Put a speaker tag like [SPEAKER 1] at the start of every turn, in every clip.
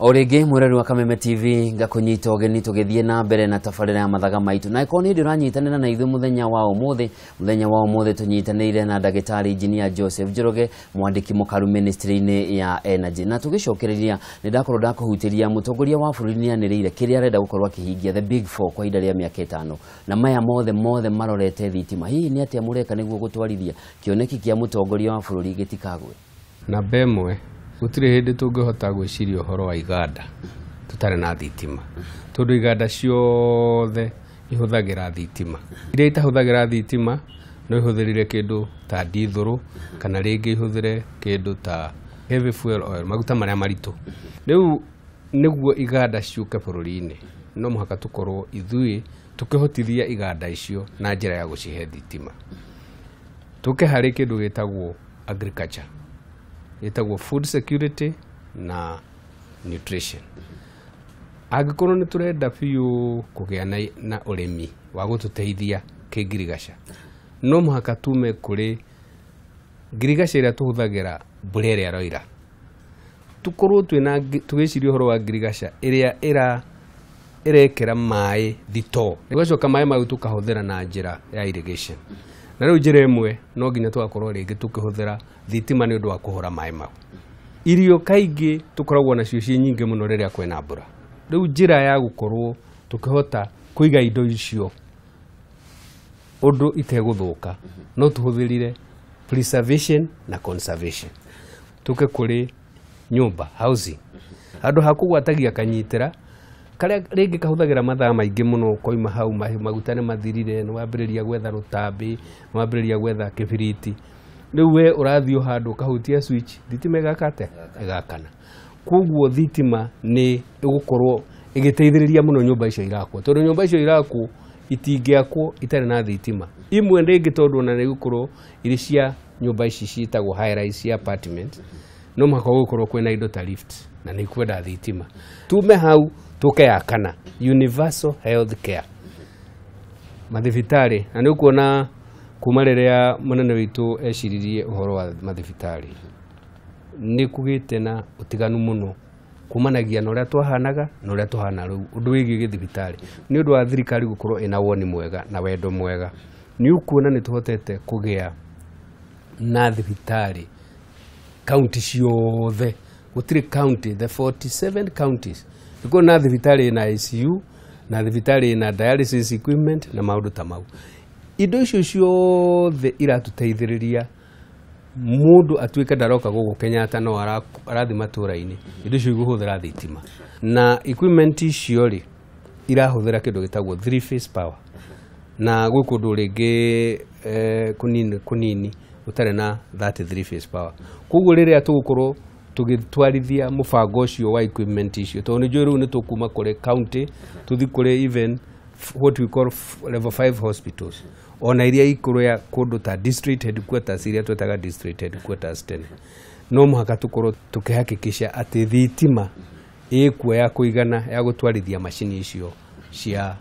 [SPEAKER 1] Orege mureri wa Kameme TV ngakunyita ogeni tugithie na mbere na tabarira ya Mathaga Maitu na ikoni ndi ranyitanira na ithu muthenya wa umuthi tunyitanire na ndagitari engineer Joseph Njoroge mwandiki mukaru ministry-ini ya energy na tugicokereria ni ndakorwo ndakuhutiria mutongoria wa bururi ni anirire kiria arenda gukorwa kihingia the big four kwa ihinda ria miaka 5 na maya mothe marorete thitima hihi ni atia mureka niguo gutwarithia kioneki kia mutongoria wa bururi gitikagwe
[SPEAKER 2] na bemwe gutire hindi tungihota gwiciria uhoro wa iganda tutare na thitima tondu iganda ciothe ihuthagira thitima iria itahuthagira thitima no ihuthirire kindu ta dithuru kana ringi ihuthire kindu ta heavy fuel oil maguta maria maritu riu niguo iganda ciuke bururi-ini no muhaka tukorwo ithui tukihotithia iganda icio na njira ya gucihe thitima tuke hari kindu gitagwo agriculture itagwo food security na nutrition. Agikorwo ni turenda biu kugia na urimi wa gututeithia kigirigasha no muhaka tume kuri girigasha ira tuhuthagira burere aroira tukorwo twina tugiciria horo wa girigasha iria irekera mai thito nigocoka mai mau tukahuthira na njira ya irrigation na riu njira imwe no nginya tugakorwo ringi tukihuthira thitima ni undu wa kuhura mai mau irio kaingi tukoragwo na cio nyingi muno riria kwena mbura riu njira ya gukorwo tukihota kuiga indo icio undu iteguthuka no tuhuthirire preservation na conservation tuke kuri nyumba housing andu hakugwatagia kanyitira karia ringi kahuthagira mathaa maingi muno koima hau maguta ni mathirire no wambiriria gwetha rutambi no wambiriria gwetha kibiriti riu we urathio handu kahutia switch thitima igakana koguo thitima ni igukorwo igiteithiriria muno nyumba icio irakwo tondu nyumba icio irakwo itingiakwo itari na thitima imwe ringi tondu na nigukorwo iri cia nyumba ici ciitagwo high rise apartment no muhaka gukorwo kwina indo ta lift na ni kwenda thitima tume hau tuke yakana universal health care mathibitari na ni kuona kuma riria munene witu eciririe uhoro wa mathibitari ni kugite na utiganu muno kumanagia na uria twahanaga na uria tuhana riu undu wigi githibitari ni undu wa thirikari gukorwo ina woni mwega na wendo mwega ni ukuona ni tuhotete kugia na thibitari county ciothe gutire county the 47 counties iko na thibitari na ICU na thibitari na dialysis equipment na maundu ta mau indo icio ciothe iratuteithiriria mundu atuike ndaroka gugu Kenyatta no arathi matura-ini indo icio iguhuthira thitima na equipment icio ri irahuthira kindu gitagwo 3 phase power na gwi kundu ringi kunini utare na 33 phase power koguo riria tugukorwo tugitwarithia mubango ucio wa equipment icio tondu njo riu ni tukuma kuri county tuthi kuri even what we call level 5 hospitals ona iria ikuru ya kundu ta district headquarters iria twetaga district headquarters tene no muhaka tukorwo tukihakikisha ati thitima ikuo ya kuigana ya gutwarithia machine icio cia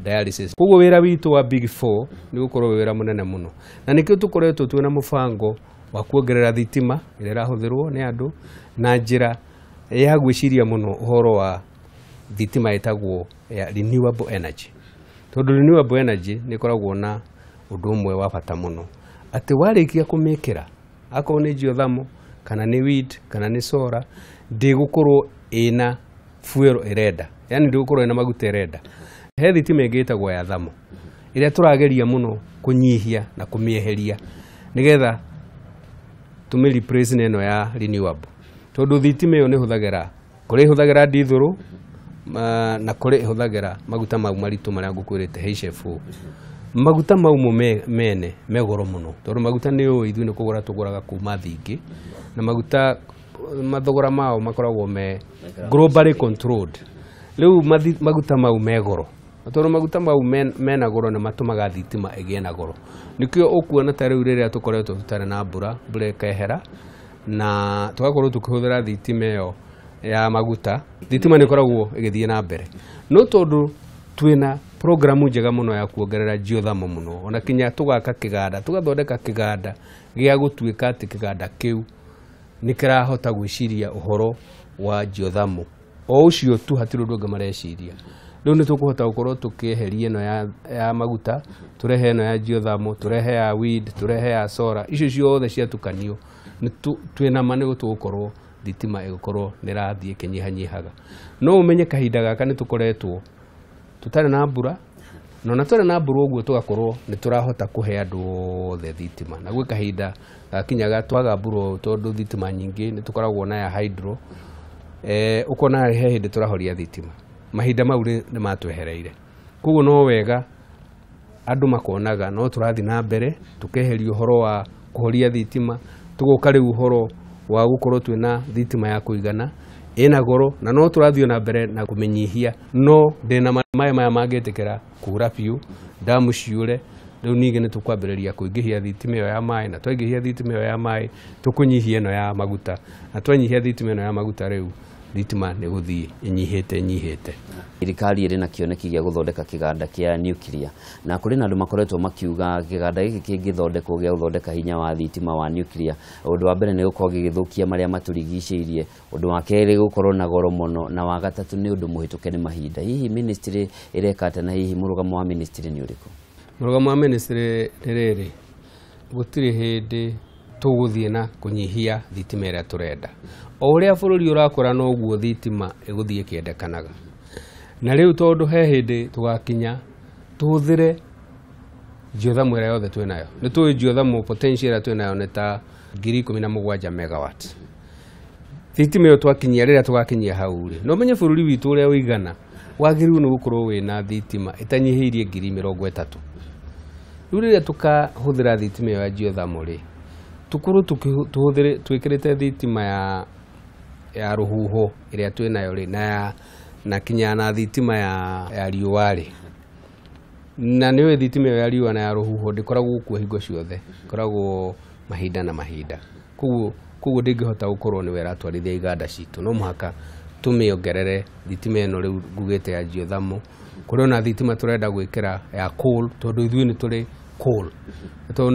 [SPEAKER 2] dialysis koguo wira witu wa big four ni gukorwo wira munene muno na nikio tukoretwo twina mubango wa kuongerera thitima iria irahuthirwo ni andu na njira ya gwiciria muno uhoro wa thitima itagwo ya renewable energy tondu renewable energy ni koragwo na undu umwe wa bata muno ati warikia kumikira akorwo ni geothermal kana ni wind kana ni solar ndigukorwo ina fuel irenda yani ndigukorwo ina maguta irenda he thitima ingitagwo ya thamo iria turageria muno kunyihia na kumieheria nigetha tumi replace neno ya renewable tondu thitima iyo ni huthagira dithuru na kuri huthagira maguta mau maritu maria ngukwirite HFO maguta mau mene megoro muno tondu maguta ni ithu ni kugura tuguraga kuma thingi na maguta mathogora mao makoragwo me globally controlled riu maguta mau megoro tondu maguta mau mena goro ni matumaga thitima igie na goro nikio ukuona ta riu riria tukoretwo tutare na mbura ikehera na tugakorwo tukihuthira thitima iyo ya maguta thitima ni koragwo igithie na mbere no tondu twina programu njega muno ya kuongerera geothermal muno ona kinya tugaka kiganda tugathondeka kiganda gia gutuika ati kiganda kiu nikirahota gwiciria uhoro wa geothermal o ucio tu hatirå ndå ngä mareciria rä u nä tå kå hota gå korwo tå kä eheria ä no ya maguta tå rehe ä no ya geothermal tå rehe ya wind tå rehe ya solar icio ciothe ciatukanio twä nama nä gå tå gå korwo thitima ä gå korwo nä rathiä kä nyihanyihaga no å menye kahinda gaka nä tå koretwo tå tarä na mbura na twarä na mbura å guo tå gakorwo nä tå rahota kå he andå othe thitima na gwä kahinda gakinyaga twaga mbura tondå thitima nyingä nä tå koragwo na ya hydro å kona he hä ndä tå rahoria thitima mahinda mau nä matwehereire koguo no wega andå makonaga no tå rathiĩ na mbere tå keheria å horo wa kå horia thitima tå gå ka rä u å horo wa gå korwo twä na thitima ya kå igana ĩna goro na no tå rathiĩ na mbere na kå menyihia no ndä na maĩ maya mangä tä kä ra kura biå ndamu ciåre rä u ningä nä tå kwambä rä ria kå ingä hia thitima ä yo ya maĩ na twaingä hia thitima ä yo ya maĩ tå kå nyihia ä no ya maguta na twanyihia thitima ä no ya maguta rä u thitima nä gå thiä nyihä
[SPEAKER 1] thirikari ĩrĩ na kĩoneki gĩa gũthondeka kĩganda kĩa nuclear na kũrĩ na andũ makoretwo makiuga kĩganda gĩkĩ kĩngĩthondekwo gĩa gũthondeka hinya wa thitima wa nuclear ũndũ wa mbere nĩ gũkorwo gĩgĩthũkia marĩa matũrigicĩirie ũndũ wa kerĩ gũkorwo na goro mũno na wa gatatũ nĩ ũndũ mũhĩtũke nĩ mahinda hihi ministry ĩreka atĩa na hihi mũrũgamo wa ministry nĩ ũrĩkũ
[SPEAKER 2] mũrũgamo wa ministry nĩ rĩrĩ gũtirĩ hĩndĩ tũgũthiĩ na kũnyihia thitima ĩrĩa tũrenda o ũrĩa bũrũri ũrakũra noguo thitima ĩgũthiĩ ĩkĩendekanaga na rĩu tondũ he hĩndĩ tũgakinya tũhũthĩre geothermal ĩrĩa yothe twĩ nayo nĩ tũĩ geothermal potential ĩrĩa twĩ nayo nĩ ta 17,000 megawatt thitima ĩyo twakinyia rĩrĩa tũgakinyia hau rĩ no menye bũrũri witũ ũrĩa ũigana wagĩrĩirwo nĩ gũkorwo wĩna thitima ĩtanyihĩirie 30,000 rĩu rĩrĩa tũkahũthĩra thitima ĩyo ya geothermal rĩ tukorwo twĩkĩrĩte thitima ya rũhuho ĩrĩa twĩ nayo rĩ na kinya na thitima ya riũa rĩ na nĩ thitima ya riũa na ya rũhuho ndĩkoragwo kuo hingo ciothe koragwo mahinda na mahinda koguo ndĩngĩhota gũkorwo nĩ wera twarithia iganda citũ no mũhaka tũmĩongerere thitima ĩno rĩu ngugĩte ya geothermal kũrĩ ona thitima tũrenda gwĩkĩra ya coal tondũ ithuĩ nĩ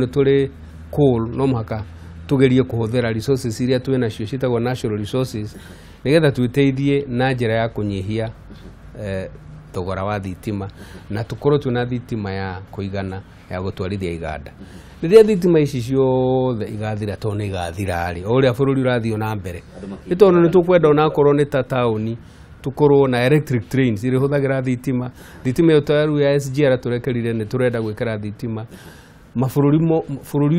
[SPEAKER 2] tũrĩ coal no mũhaka tũgerie kũhũthĩra resources iria twĩ nacio ciĩtagwo natural resources nĩgetha twĩteithie na njĩra ya kũnyihia thogora wa thitima na tũkorwo twĩna thitima ya kũigana ya gũtwarithia iganda rĩrĩa thitima ici ciothe igathira tondũ nĩ igathira-rĩ o ũrĩa bũrũri ũrathiĩ na mbere nĩ tondũ nĩ tũkwenda onakorwo nĩ ta taũni tũkorwo na electric trains iria hũthagĩra thitima ĩyo ta rĩu ya SGR tũrekerire nĩ tũrenda gwĩkĩra thitima bũrũri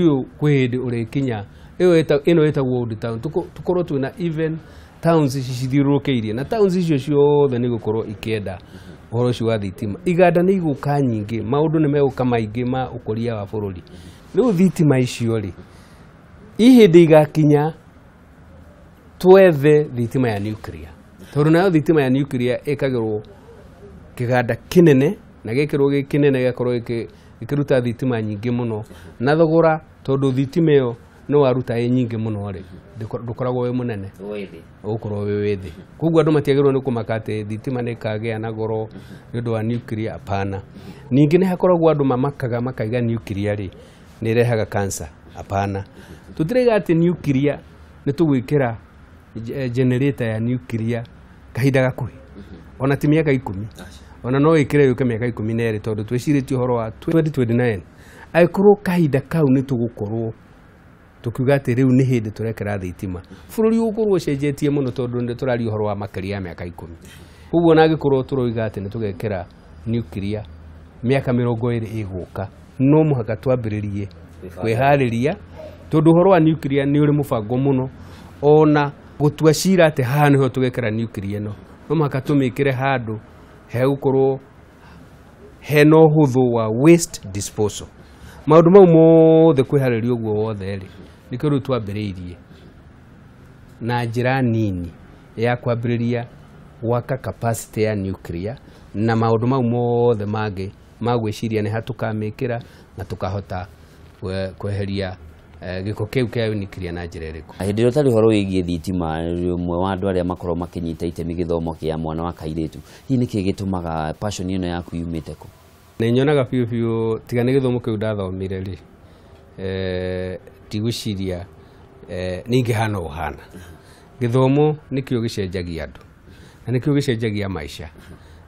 [SPEAKER 2] ũyũ kwĩ hĩndĩ ũrĩkinya ĩno ĩtagwo old town tũkorwo twĩna even towns ici cithiũrũrũkĩirie na towns icio ciothe nĩ gũkorwo ikĩenda ũhoro ũcio wa thitima iganda nĩ igũka nyingĩ maũndũ nĩ megũka maingĩ ma ũkũria wa bũrũri rĩu thitima icio rĩ ihĩndĩ igakinya twethe thitima ya nuclear tondũ nayo thitima ya nuclear ĩkagĩrwo kĩganda kĩnene na gĩkĩrwo gĩ kĩnene gĩgakorwo gĩkĩruta thitima nyingĩ mũno na thogora tondũ thitima ĩyo nĩ waruta ĩ nyingĩ mũno rĩ ndũkoragwo wĩ mũnene ũgũkorwo wĩ wĩ thĩ koguo andũ matiagĩrĩirwo nĩ kũmaka atĩ thitima nĩ ĩkagĩa na goro nĩ ũndũ wa nuclear hapana ningĩ nĩ hakoragwo andũ mamakaga makaiga nuclear rĩ nĩ ĩrehaga cancer hapana tũtiraiga atĩ nuclear nĩ tũgwĩkĩra generator ya nuclear kahinda gakuhĩ ona ti mĩaka 10 ona no ĩkĩre yũke mĩaka 12 tondũ twĩcirĩtie ũhoro wa 2029 agĩkorwo kahinda kau nĩ tũgũkorwo tũkiuga atĩ rĩu nĩ hĩndĩ tũrekera thitima bũrũri ũgũkorwo ũcenjetie mũno tondũ nĩ tũraria ũhoro wa makĩria ya mĩaka 10 koguo ona angĩkorwo tũroiga atĩ nĩ tũgekĩra nuclear mĩaka 20 ĩgũka no mũhaka twambĩrĩrie kwĩharĩria tondũ ũhoro wa nuclear nĩ ũrĩ mũbango mũno ona gũtua cira atĩ haha nĩho tũgekĩra nuclear ĩno no mũhaka tũmĩkĩre handũ hegũkorwo hena ũhũthũ wa waste disposal maũndũ mau mothe kwĩharĩria ũguo wothe rĩ nĩkĩo rĩu twambĩrĩirie na njĩra nini ya kwambĩrĩria gwaka capacity ya nuclear na maũndũ mau mothe mangĩ magwĩciria nĩ ha tũkamĩkĩra na tũkahota kweheria gĩko kĩu kĩa nuclear na njĩra ĩrĩkũ.
[SPEAKER 1] Hĩndĩ ĩrĩa ũtarĩ ũhoro wĩgiĩ thitima ũmwe wa andũ arĩa makorwo makĩnyita itemi gĩthomo kĩa mwana wa kairĩtu hihi nĩkĩ gĩtũmaga passion ĩno yaku yumĩte kũ?
[SPEAKER 2] Nĩ nyonaga biũ tiga nĩ gĩthomo kĩu ndathomire rĩ ndigwĩciria nĩ ingĩhana ũhana gĩthomo nĩkĩo gĩcenjagia andũ na nikio gicenjagia maisha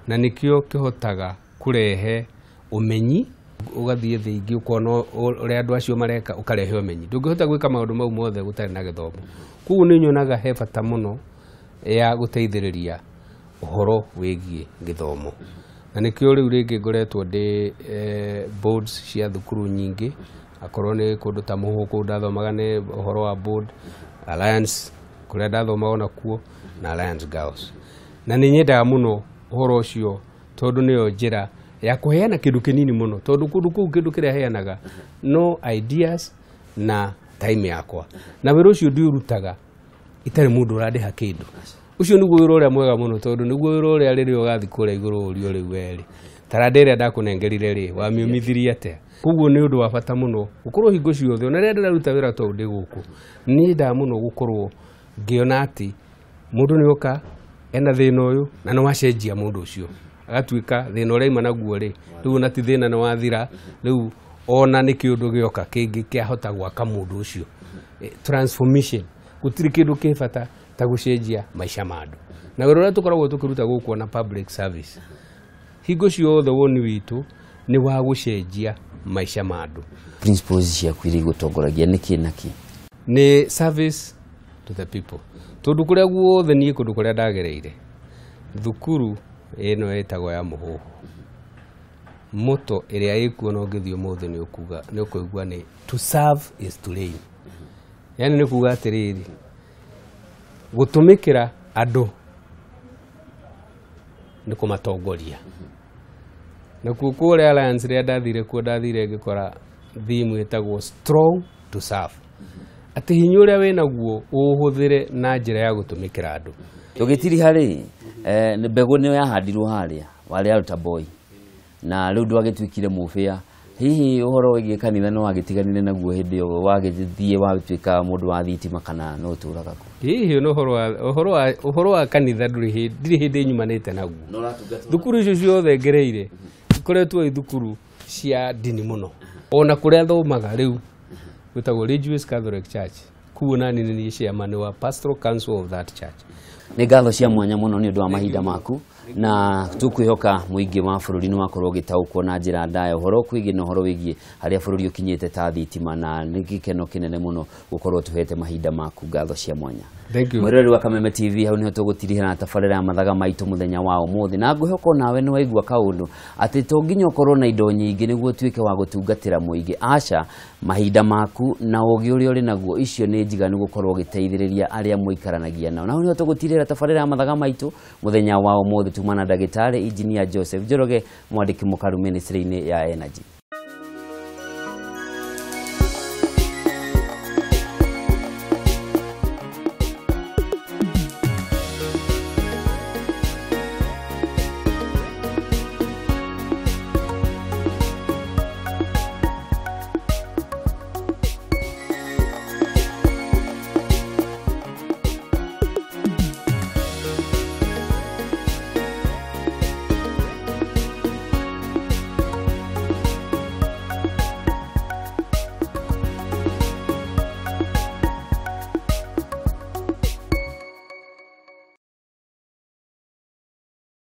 [SPEAKER 2] na nikio kihotaga kurehe umenyi ugathie thingi ukona uri andu acio mareka ukarehe umenyi ndungihota gwika maundu mau mothe gutari na githomo kugu ni nyonaga he bata muno ya guteithiriria uhoro wigie githomo na nikio riu ringi ngoretwo ndi boards cia thukuru nyingi akorwo ni kundu ta Muhuku ndathomaga ni uhoro wa board Alliance kuria ndathomaga nakuo na Alliance Girls na ni nyendaga muno uhoro ucio tondu niyo njira ya kuheana kindu kinini muno tondu kundu kuu kindu kiria heanaga no ideas na time yakwa na wira ucio ndiurutaga itari mundu urandiha kindu ucio niguo wira uria mwega muno tondu niguo wira uria riria ugathi kuria iguru urio riu weri tarandere ndakunengerire ri wamiumithirie atia kuguo ni undu wa bata muno ukorwo hingo ciothe ona riria ndaruta wira to ndi guku ni nda muno gukorwo ngiona ati mundu ni oka ena thina uyu na no wacenjia mundu ucio agatuika thina uria ima naguo ri riu na ti thina ni wathira riu ona ni kiundu gioka kingi kiahota gwaka mundu ucio transformation gutiri kindu kibata ta gucenjia maisha mandu na wira uria tukoragwo tukiruta guku na public service hingo ciothe woni witu ni wa gucenjia maisha mandu
[SPEAKER 1] principles cia kwiri gutongoragia niki naki
[SPEAKER 2] ni service to the people tondu kuria guothe nie kundu kuria ndagereire thukuru ino etagwo ya Muhuhu moto iria ikuo no ngithio mothe ni ukuga ni ukuigua ni to serve is to reign yani ni kuga atiriri gutumikira andu ni kumatongoria na kukuria Alliance ria ndathire ngikora theme etagwo strong to serve ati hinya uria winaguo uhuthire na njira ya gutumikira andu
[SPEAKER 1] tugitiri hari mbegu ni yahandirwo haria wale aruta boy na riu ndwagituikire mufia hihi uhoro wigie kanitha no wagitiganire naguo hindi yo wagithie watuika mundu wa thitima kana no turaga ku
[SPEAKER 2] hihi no uhoro wa kanitha ndiri hindi nyumanite naguo thukuru icio ciothe ngereire ikoretwo i thukuru cia dini muno ona kuria thomaga riu gwitagwo Religious Catholic Church kuona ni chairman wa Pastoral Council of that church
[SPEAKER 1] ni ngatho cia mwanya muno ni undu wa mahinda maku na tukwihoka muingi wa bururi ni wakorwo gitaukwo na njira ndaya uhoro kwigi no horo wigie haria bururi ukinyite ta thitima na ni gikeno kinene muno gukorwo tuhete mahinda maku ngatho cia mwanya.
[SPEAKER 2] Thank you.
[SPEAKER 1] Mwirori wa Kameme TV hau niho tugutirihira na tabarira ya Mathaga Maitu muthenya wa umuthi na ngwihoko nawe ni waigua kaundu ati to nginya ukorwo na indo nyingi niguo tuike wa gutungatira muingi aca mahinda maku na ugi uri uri naguo icio ni njiganu gukorwo giteithiriria aria muikaranagia nao na hau niho tugutirihira tabarira ya Mathaga Maitu muthenya wa umuthi tumana ndagitari Engineer Joseph Njoroge mwandiki mukaru ministry-ini ya energy.